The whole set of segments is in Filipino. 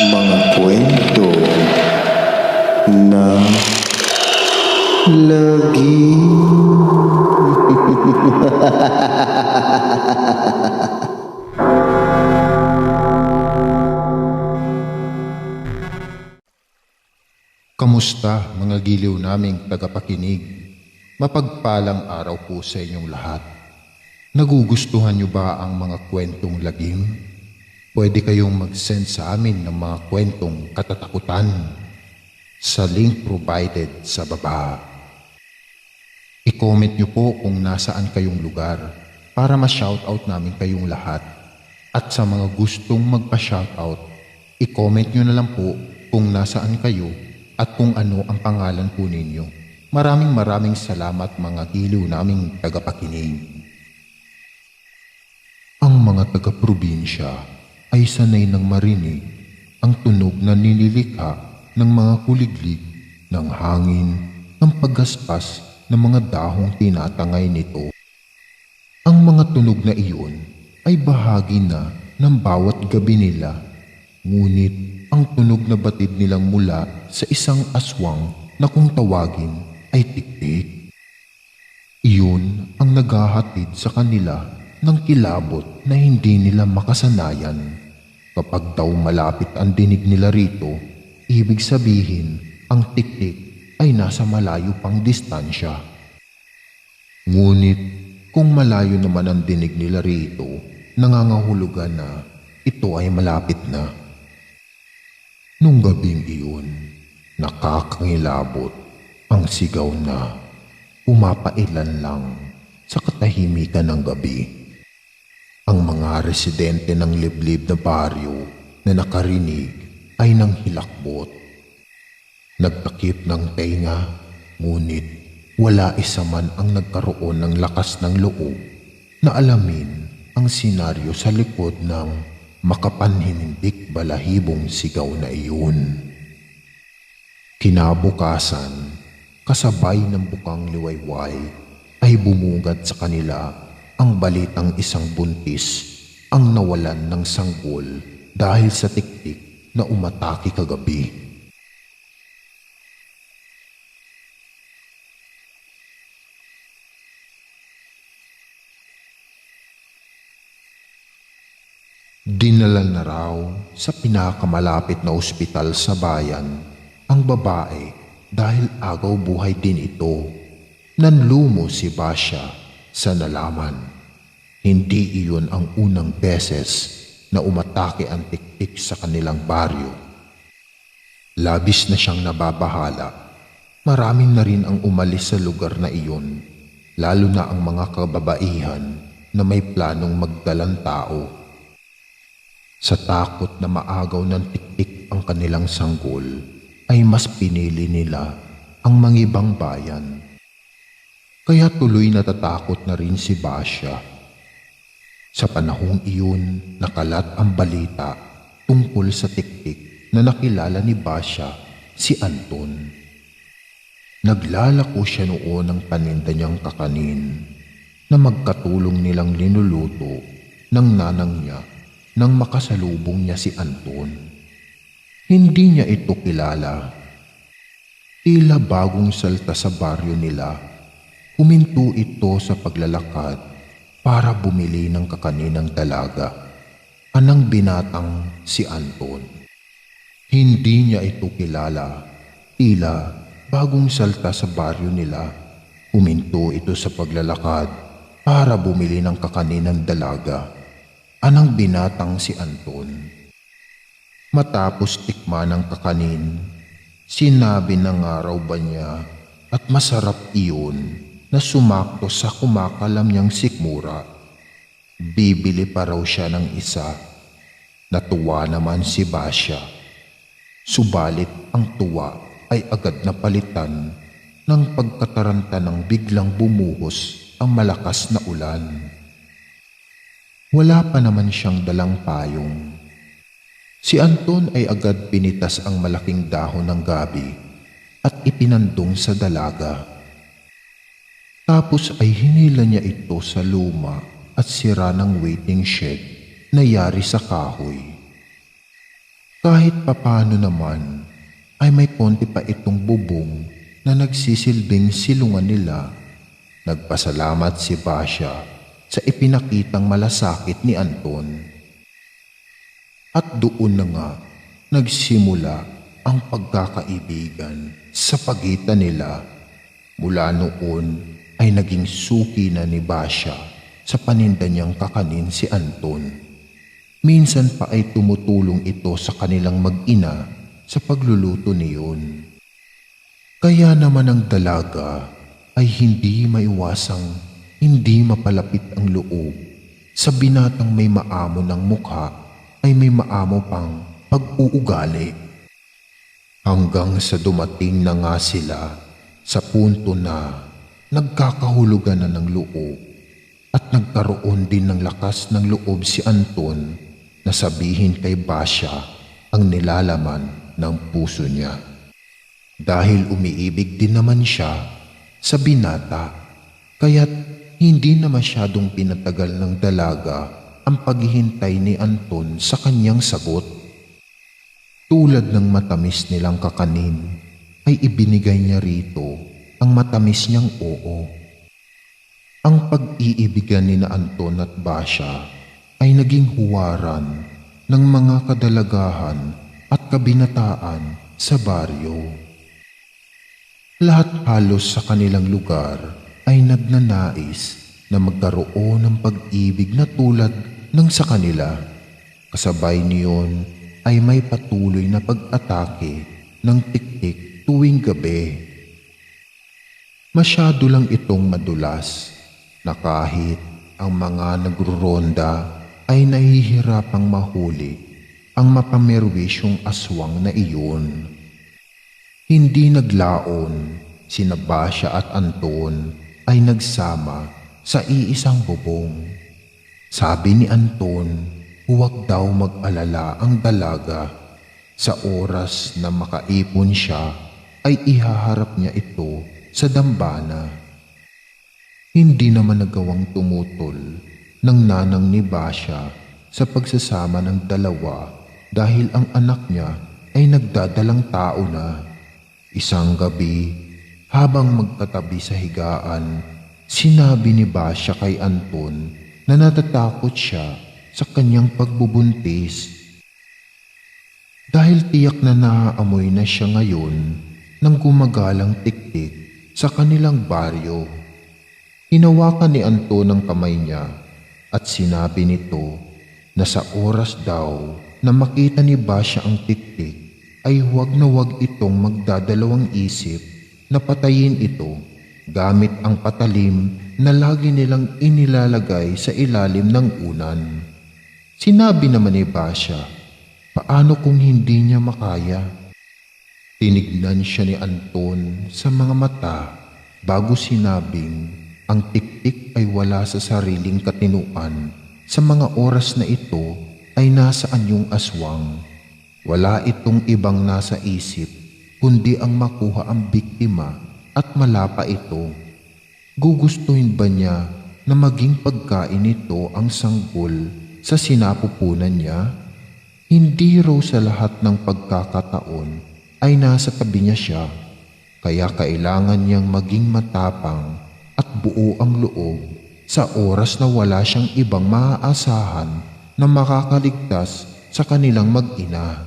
Mga kwento na lagi. Kamusta mga giliw naming tagapakinig? Mapagpalang araw po sa inyong lahat. Nagugustuhan niyo ba ang mga kwentong lagim? Pwede kayong mag-send sa amin ng mga kwentong katatakutan sa link provided sa baba. I-comment niyo po kung nasaan kayong lugar para ma-shoutout namin kayong lahat. At sa mga gustong magpa-shoutout, i-comment niyo na lang po kung nasaan kayo at kung ano ang pangalan po ninyo. Maraming salamat mga giliw naming tagapakinig. Ang mga taga-probinsya ay sanay ng marinig ang tunog na nililikha ng mga kuliglig ng hangin ng paggaspas ng mga dahong tinatangay nito. Ang mga tunog na iyon ay bahagi na ng bawat gabi nila, ngunit ang tunog na batid nilang mula sa isang aswang na kung tawagin ay tiktik. Iyon ang naghahatid sa kanila ng kilabot na hindi nila makasanayan. Kapag daw malapit ang dinig nila rito, ibig sabihin ang tiktik ay nasa malayo pang distansya. Ngunit kung malayo naman ang dinig nila rito, nangangahulugan na ito ay malapit na. Nung gabing iyon, nakakangilabot ang sigaw na pumapailan lang sa katahimikan ng gabi. Ang mga residente ng liblib na baryo na nakarinig ay nanghilakbot. Nagtakip ng tenga, ngunit wala isa man ang nagkaroon ng lakas ng loob na alamin ang senaryo sa likod ng makapanhinindik balahibong sigaw na iyon. Kinabukasan, kasabay ng bukang liwayway, ay bumungad sa kanila ang balitang isang buntis ang nawalan ng sanggol dahil sa tiktik na umatake kagabi. Dinala na raw sa pinakamalapit na ospital sa bayan ang babae dahil agaw buhay din ito. Nanlumo si Basya sa nalaman. Hindi iyon ang unang beses na umatake ang tiktik sa kanilang baryo. Labis na siyang nababahala. Marami na rin ang umalis sa lugar na iyon, lalo na ang mga kababaihan na may planong magdalang tao. Sa takot na maagaw ng tiktik ang kanilang sanggol, ay mas pinili nila ang mangibang bayan. Kaya tuloy natatakot na rin si Basya. Sa panahong iyon, nakalat ang balita tungkol sa tiktik na nakilala ni Basya si Anton. Naglalako siya noon ng paninda niyang kakanin na magkatulong nilang linuluto ng nanang niya nang makasalubong niya si Anton. Hindi niya ito kilala. Tila bagong salta sa baryo nila, huminto ito sa paglalakad para bumili ng kakaninang dalaga, anang binatang si Anton. Hindi niya ito kilala. Tila bagong salta sa baryo nila, huminto ito sa paglalakad para bumili ng kakaninang dalaga, anang binatang si Anton. Matapos tikman ng kakanin, sinabi na nga raw ba niya at masarap iyon na sumakto sa kumakalam niyang sikmura. Bibili pa raw siya ng isa. Natuwa naman si Basya. Subalit ang tuwa ay agad na palitan ng pagkataranta ng biglang bumuhos ang malakas na ulan. Wala pa naman siyang dalang payong. Si Anton ay agad pinitas ang malaking dahon ng gabi at ipinandong sa dalaga. Tapos ay hinila niya ito sa luma at sira ng waiting shed na yari sa kahoy. Kahit papano naman ay may konti pa itong bubong na nagsisilbing silungan nila. Nagpasalamat si Basya sa ipinakitang malasakit ni Anton. At doon na nga nagsimula ang pagkakaibigan sa pagitan nila. Mula noon ay naging suki na ni Basya sa paninda niyang kakanin si Anton. Minsan pa ay tumutulong ito sa kanilang mag-ina sa pagluluto niyon. Kaya naman ang dalaga ay hindi maiwasang hindi mapalapit ang loob. Sa binatang may maamo ng mukha ay may maamo pang pag-uugali. Hanggang sa dumating na nga sila sa punto na nagkakahulugan na ng loob at nagkaroon din ng lakas ng loob si Anton na sabihin kay Basya ang nilalaman ng puso niya. Dahil umiibig din naman siya sa binata, kaya't hindi na masyadong pinatagal ng dalaga ang paghihintay ni Anton sa kanyang sagot. Tulad ng matamis nilang kakanin, ay ibinigay niya rito ang matamis niyang oo. Ang pag-iibigan ni na Anton at Basya ay naging huwaran ng mga kadalagahan at kabinataan sa baryo. Lahat halos sa kanilang lugar ay nagnanais na magkaroon ng pag-ibig na tulad ng sa kanila. Kasabay niyon ay may patuloy na pag-atake ng tiktik tuwing gabi. Masyado lang itong madulas na kahit ang mga nagruronda ay nahihirapang mahuli ang mapamerwisyong aswang na iyon. Hindi naglaon, sina Basya at Anton ay nagsama sa iisang bubong. Sabi ni Anton, huwag daw mag-alala ang dalaga. Sa oras na makaipon siya ay ihaharap niya ito sa dambana. Hindi naman nagawang tumutol ng nanang ni Basya sa pagsasama ng dalawa dahil ang anak niya ay nagdadalang tao na. Isang gabi, habang magkatabi sa higaan, sinabi ni Basya kay Anton na natatakot siya sa kanyang pagbubuntis. Dahil tiyak na naaamoy na siya ngayon ng gumagalang tiktik sa kanilang baryo. Hinawakan ni Anton ang kamay niya at sinabi nito na sa oras daw na makita ni Basya ang tiktik ay huwag na huwag itong magdadalawang isip na patayin ito gamit ang patalim na lagi nilang inilalagay sa ilalim ng unan. Sinabi naman ni Basya, paano kung hindi niya makaya? Tinignan siya ni Anton sa mga mata bago sinabing ang tiktik ay wala sa sariling katinuan. Sa mga oras na ito ay nasaan yung aswang. Wala itong ibang nasa isip kundi ang makuha ang biktima at malapa ito. Gugustuhin ba niya na maging pagkain nito ang sanggol sa sinapupunan niya? Hindi raw sa lahat ng pagkakataon ay nasa tabi niya siya, kaya kailangan niyang maging matapang at buo ang loob sa oras na wala siyang ibang maaasahan na makakaligtas sa kanilang mag-ina,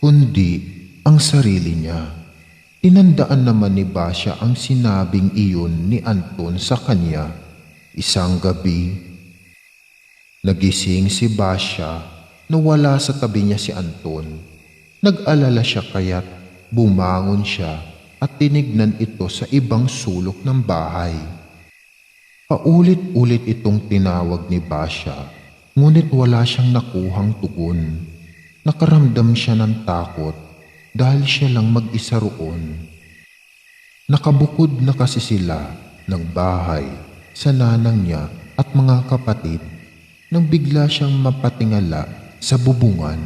kundi ang sarili niya. Tinandaan naman ni Basya ang sinabing iyon ni Anton sa kanya. Isang gabi, nagising si Basya na wala sa tabi niya si Anton. Nag-alala siya kaya't bumangon siya at tinignan ito sa ibang sulok ng bahay. Paulit-ulit itong tinawag ni Basya, ngunit wala siyang nakuhang tugon. Nakaramdam siya ng takot dahil siya lang mag-isa roon. Nakabukod na kasi sila ng bahay sa nanang niya at mga kapatid nang bigla siyang mapatingala sa bubungan.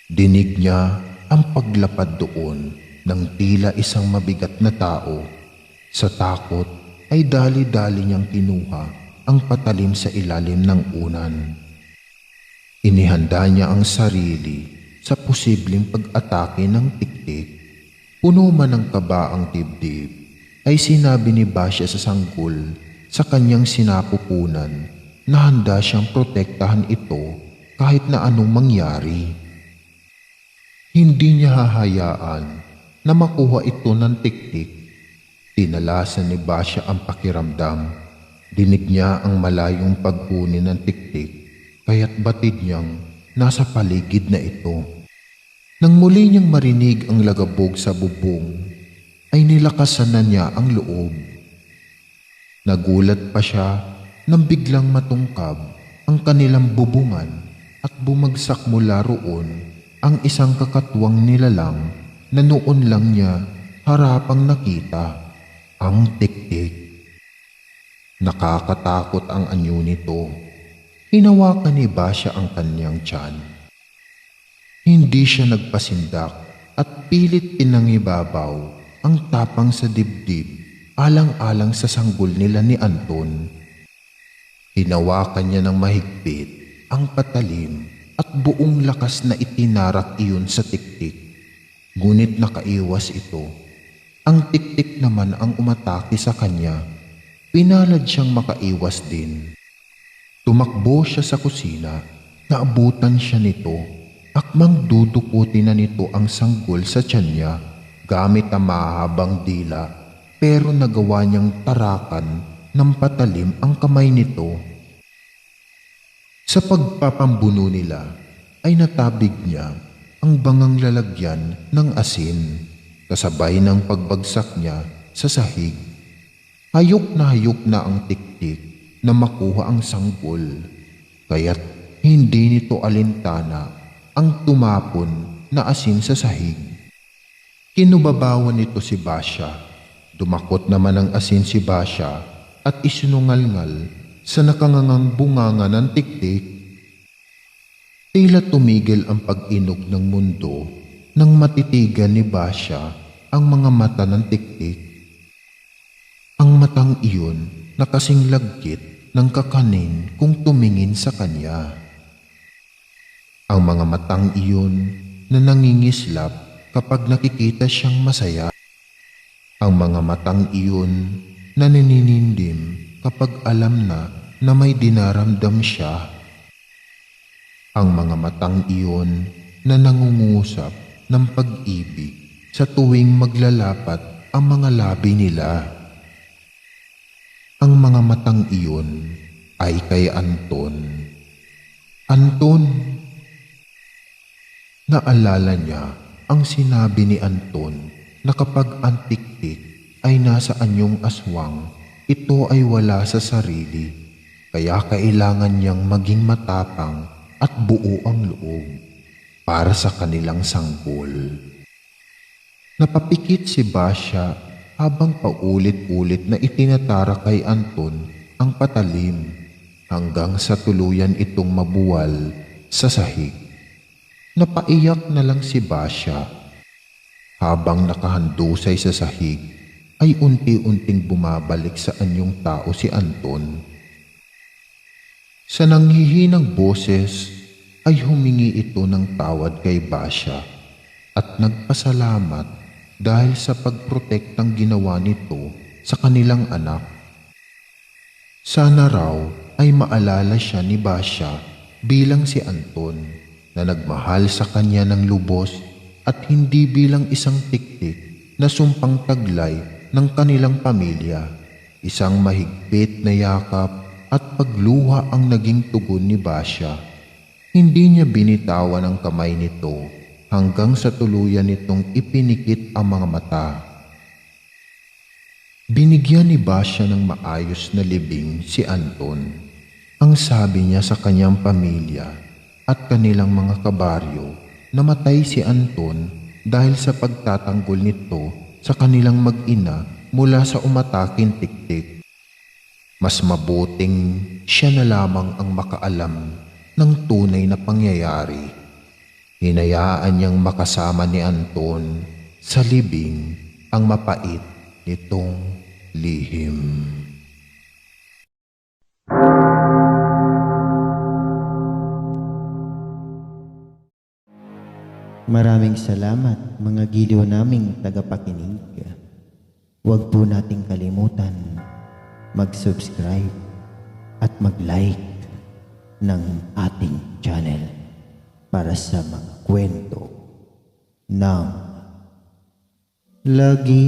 Dinig niya ang paglapad doon ng tila isang mabigat na tao. Sa takot ay dali-dali niyang kinuha ang patalim sa ilalim ng unan. Inihanda niya ang sarili sa posibleng pag-atake ng tiktik. Puno man ng kaba ang dibdib, ay sinabi ni Basya sa sanggol sa kanyang sinapupunan na handa siyang protektahan ito kahit na anong mangyari. Hindi niya hahayaan na makuha ito ng tiktik. Tinalasan ni Basya ang pakiramdam. Dinig niya ang malayong paghuni ng tiktik, kaya't batid niyang nasa paligid na ito. Nang muli niyang marinig ang lagabog sa bubong, ay nilakasan na niya ang loob. Nagulat pa siya nang biglang matungkab ang kanilang bubungan at bumagsak mula roon ang isang kakatwang nilalang na noon lang niya harapang nakita. Ang tiktik. Nakakatakot ang anyo nito. Hinawakan ni Basya ang kanyang tiyan. Hindi siya nagpasindak at pilit pinangibabaw ang tapang sa dibdib alang-alang sa sanggol nila ni Anton. Hinawakan niya ng mahigpit ang patalim at buong lakas na itinarak iyon sa tiktik. Ngunit nakaiwas ito. Ang tiktik naman ang umatake sa kanya. Pinalad siyang makaiwas din. Tumakbo siya sa kusina. Naabutan siya nito. Akmang dudukutin na nito ang sanggol sa tiyan niya gamit ang mahabang dila, pero nagawa niyang tarakan ng patalim ang kamay nito. Sa pagpapambuno nila ay natabig niya ang bangang lalagyan ng asin. Kasabay ng pagbagsak niya sa sahig. Hayok na ang tiktik na makuha ang sanggol, kaya't hindi nito alintana ang tumapon na asin sa sahig. Kinubabawan nito si Basya. Dumakot naman ang asin si Basya at isinungalngal sa nakangangang bunganga ng tiktik. Tila tumigil ang pag-inog ng mundo nang matitigan ni Basya ang mga mata ng tiktik. Ang matang iyon na kasing lagkit ng kakanin kung tumingin sa kanya. Ang mga matang iyon na nangingislap kapag nakikita siyang masaya. Ang mga matang iyon na naninindim kapag alam na may dinaramdam siya. Ang mga matang iyon na nangungusap ng pag-ibig sa tuwing maglalapat ang mga labi nila. Ang mga matang iyon ay kay Anton. Anton! Naalala niya ang sinabi ni Anton na kapag ang tiktik ay nasa anyong aswang, ito ay wala sa sarili, kaya kailangan niyang maging matapang at buo ang loob para sa kanilang sanggol. Napapikit si Basya habang paulit-ulit na itinatara kay Anton ang patalim hanggang sa tuluyan itong mabuwal sa sahig. Napaiyak na lang si Basya. Habang nakahandusay sa sahig, ay unti-unting bumabalik sa anyong tao si Anton. Sa nanghihinang boses ay humingi ito ng tawad kay Basya at nagpasalamat dahil sa pagprotektang ginawa nito sa kanilang anak. Sana raw ay maalala siya ni Basya bilang si Anton na nagmahal sa kanya ng lubos at hindi bilang isang tiktik na sumpang taglay ng kanilang pamilya. Isang mahigpit na yakap at pagluha ang naging tugon ni Basya. Hindi niya binitawan ang kamay nito hanggang sa tuluyan nitong ipinikit ang mga mata. Binigyan ni Basya ng maayos na libing si Anton. Ang sabi niya sa kanyang pamilya at kanilang mga kabaryo, namatay si Anton dahil sa pagtatanggol nito sa kanilang mag-ina mula sa umataking tiktik. Mas mabuting siya na lamang ang makaalam ng tunay na pangyayari. Hinayaan niyang makasama ni Anton sa libing ang mapait nitong lihim. Maraming salamat mga giliw naming tagapakinig. Huwag po nating kalimutan mag-subscribe at mag-like ng ating channel para sa mga kwento ng lagi.